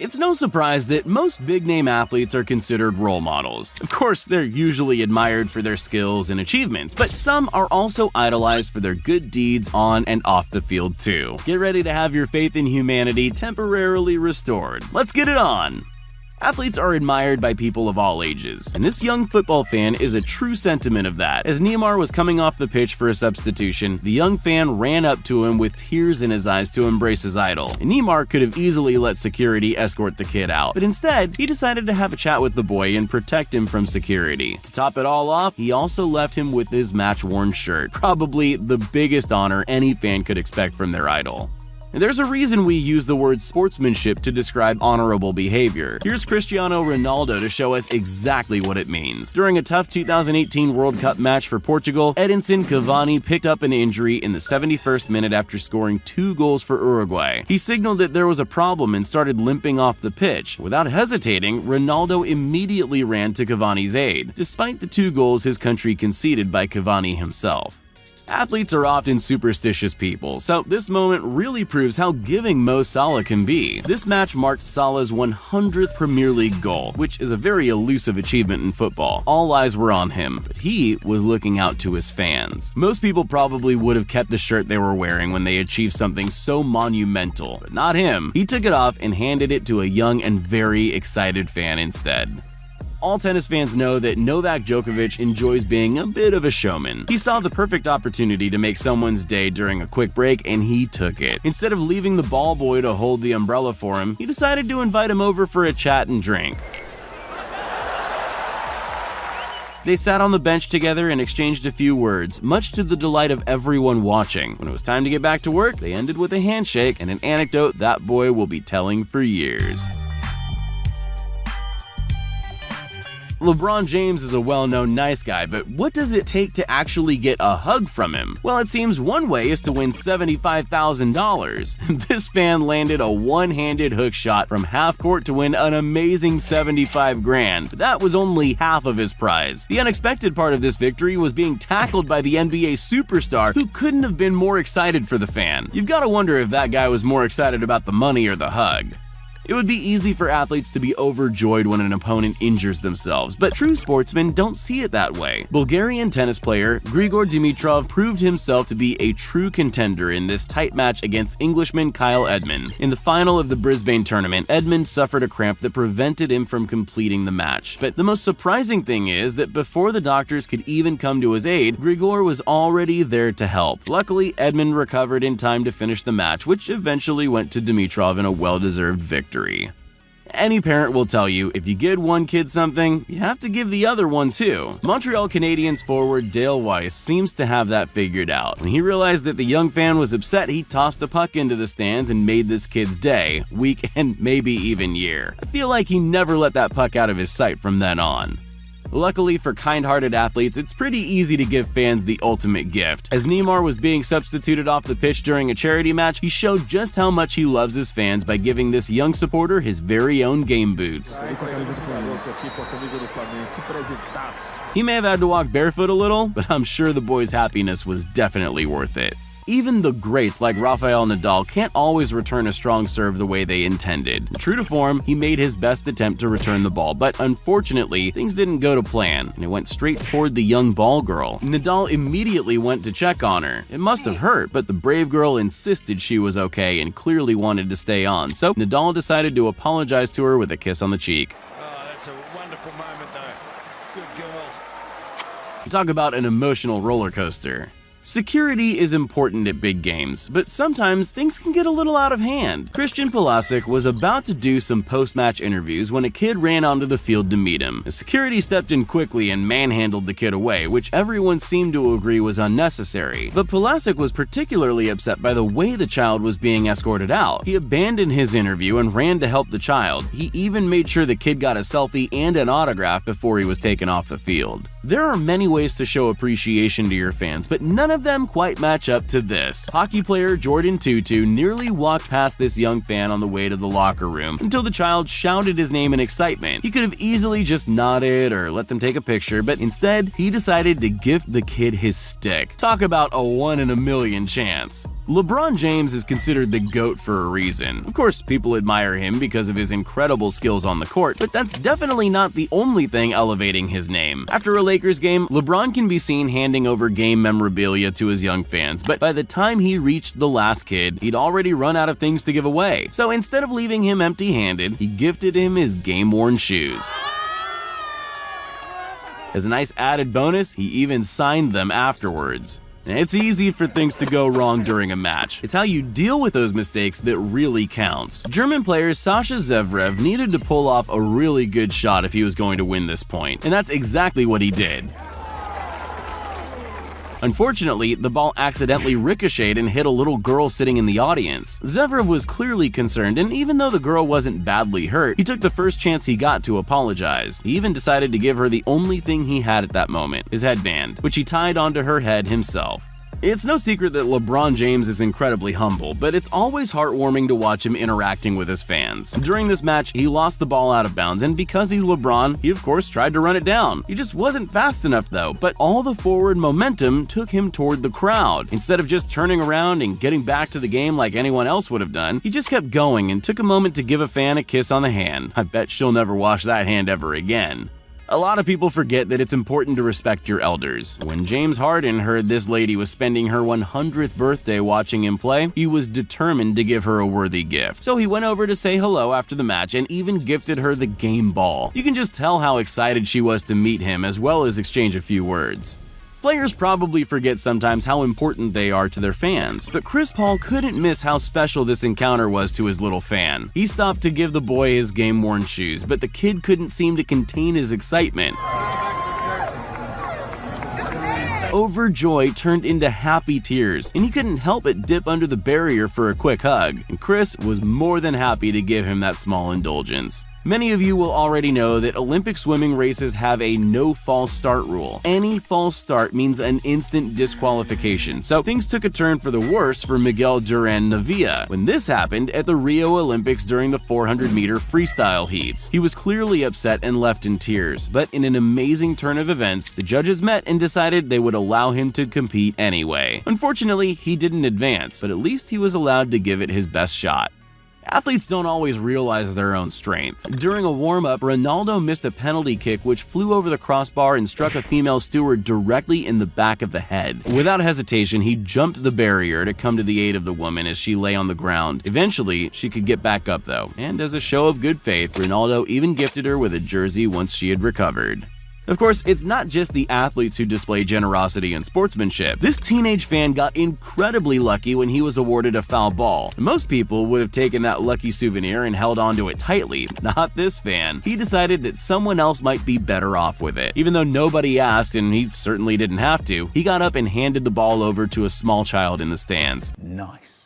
It's no surprise that most big-name athletes are considered role models. Of course, they're usually admired for their skills and achievements, but some are also idolized for their good deeds on and off the field too. Get ready to have your faith in humanity temporarily restored. Let's get it on! Athletes are admired by people of all ages, and this young football fan is a true sentiment of that. As Neymar was coming off the pitch for a substitution, the young fan ran up to him with tears in his eyes to embrace his idol. And Neymar could have easily let security escort the kid out, but instead, he decided to have a chat with the boy and protect him from security. To top it all off, he also left him with his match-worn shirt, probably the biggest honor any fan could expect from their idol. And there's a reason we use the word sportsmanship to describe honorable behavior. Here's Cristiano Ronaldo to show us exactly what it means. During a tough 2018 World Cup match for Portugal, Edinson Cavani picked up an injury in the 71st minute after scoring 2 goals for Uruguay. He signaled that there was a problem and started limping off the pitch. Without hesitating, Ronaldo immediately ran to Cavani's aid, despite the 2 goals his country conceded by Cavani himself. Athletes are often superstitious people, so this moment really proves how giving Mo Salah can be. This match marked Salah's 100th Premier League goal, which is a very elusive achievement in football. All eyes were on him, but he was looking out to his fans. Most people probably would have kept the shirt they were wearing when they achieved something so monumental, but not him. He took it off and handed it to a young and very excited fan instead. All tennis fans know that Novak Djokovic enjoys being a bit of a showman. He saw the perfect opportunity to make someone's day during a quick break, and he took it. Instead of leaving the ball boy to hold the umbrella for him, he decided to invite him over for a chat and drink. They sat on the bench together and exchanged a few words, much to the delight of everyone watching. When it was time to get back to work, they ended with a handshake and an anecdote that boy will be telling for years. LeBron James is a well-known nice guy, but what does it take to actually get a hug from him? Well, it seems one way is to win $75,000. This fan landed a one-handed hook shot from half court to win an amazing $75,000. That was only half of his prize. The unexpected part of this victory was being tackled by the NBA superstar, who couldn't have been more excited for the fan. You've got to wonder if that guy was more excited about the money or the hug. It would be easy for athletes to be overjoyed when an opponent injures themselves, but true sportsmen don't see it that way. Bulgarian tennis player Grigor Dimitrov proved himself to be a true contender in this tight match against Englishman Kyle Edmund. In the final of the Brisbane tournament, Edmund suffered a cramp that prevented him from completing the match. But the most surprising thing is that before the doctors could even come to his aid, Grigor was already there to help. Luckily, Edmund recovered in time to finish the match, which eventually went to Dimitrov in a well-deserved victory. Any parent will tell you, if you give one kid something, you have to give the other one too. Montreal Canadiens forward Dale Weiss seems to have that figured out. When he realized that the young fan was upset, he tossed a puck into the stands and made this kid's day, week, and maybe even year. I feel like he never let that puck out of his sight from then on. Luckily for kind-hearted athletes, it's pretty easy to give fans the ultimate gift. As Neymar was being substituted off the pitch during a charity match, he showed just how much he loves his fans by giving this young supporter his very own game boots. He may have had to walk barefoot a little, but I'm sure the boy's happiness was definitely worth it. Even the greats like Rafael Nadal can't always return a strong serve the way they intended. True to form, he made his best attempt to return the ball, but unfortunately, things didn't go to plan, and it went straight toward the young ball girl. Nadal immediately went to check on her. It must have hurt, but the brave girl insisted she was okay and clearly wanted to stay on, so Nadal decided to apologize to her with a kiss on the cheek. Oh, that's a wonderful moment, though. Good girl. Talk about an emotional roller coaster. Security is important at big games, but sometimes things can get a little out of hand. Christian Pulisic was about to do some post-match interviews when a kid ran onto the field to meet him. Security stepped in quickly and manhandled the kid away, which everyone seemed to agree was unnecessary. But Pulisic was particularly upset by the way the child was being escorted out. He abandoned his interview and ran to help the child. He even made sure the kid got a selfie and an autograph before he was taken off the field. There are many ways to show appreciation to your fans, but none of them quite match up to this. Hockey player Jordan Tutu nearly walked past this young fan on the way to the locker room until the child shouted his name in excitement. He could have easily just nodded or let them take a picture, but instead, he decided to gift the kid his stick. Talk about a 1 in a million chance. LeBron James is considered the GOAT for a reason. Of course, people admire him because of his incredible skills on the court, but that's definitely not the only thing elevating his name. After a Lakers game, LeBron can be seen handing over game memorabilia to his young fans, but by the time he reached the last kid, he'd already run out of things to give away. So instead of leaving him empty-handed, he gifted him his game-worn shoes. As a nice added bonus, he even signed them afterwards. It's easy for things to go wrong during a match. It's how you deal with those mistakes that really counts. German player Sasha Zverev needed to pull off a really good shot if he was going to win this point, and that's exactly what he did. Unfortunately, the ball accidentally ricocheted and hit a little girl sitting in the audience. Zverev was clearly concerned, and even though the girl wasn't badly hurt, he took the first chance he got to apologize. He even decided to give her the only thing he had at that moment, his headband, which he tied onto her head himself. It's no secret that LeBron James is incredibly humble, but it's always heartwarming to watch him interacting with his fans. During this match, he lost the ball out of bounds, and because he's LeBron, he of course tried to run it down. He just wasn't fast enough though, but all the forward momentum took him toward the crowd. Instead of just turning around and getting back to the game like anyone else would have done, he just kept going and took a moment to give a fan a kiss on the hand. I bet she'll never wash that hand ever again. A lot of people forget that it's important to respect your elders. When James Harden heard this lady was spending her 100th birthday watching him play, he was determined to give her a worthy gift. So he went over to say hello after the match and even gifted her the game ball. You can just tell how excited she was to meet him as well as exchange a few words. Players probably forget sometimes how important they are to their fans, but Chris Paul couldn't miss how special this encounter was to his little fan. He stopped to give the boy his game-worn shoes, but the kid couldn't seem to contain his excitement. Overjoy turned into happy tears, and he couldn't help but dip under the barrier for a quick hug, and Chris was more than happy to give him that small indulgence. Many of you will already know that Olympic swimming races have a no false start rule. Any false start means an instant disqualification, so things took a turn for the worse for Miguel Duran Navia when this happened at the Rio Olympics during the 400-meter freestyle heats. He was clearly upset and left in tears, but in an amazing turn of events, the judges met and decided they would allow him to compete anyway. Unfortunately, he didn't advance, but at least he was allowed to give it his best shot. Athletes don't always realize their own strength. During a warm-up, Ronaldo missed a penalty kick which flew over the crossbar and struck a female steward directly in the back of the head. Without hesitation, he jumped the barrier to come to the aid of the woman as she lay on the ground. Eventually, she could get back up though, and as a show of good faith, Ronaldo even gifted her with a jersey once she had recovered. Of course, it's not just the athletes who display generosity and sportsmanship. This teenage fan got incredibly lucky when he was awarded a foul ball. Most people would have taken that lucky souvenir and held onto it tightly. Not this fan. He decided that someone else might be better off with it. Even though nobody asked, and he certainly didn't have to, he got up and handed the ball over to a small child in the stands. Nice.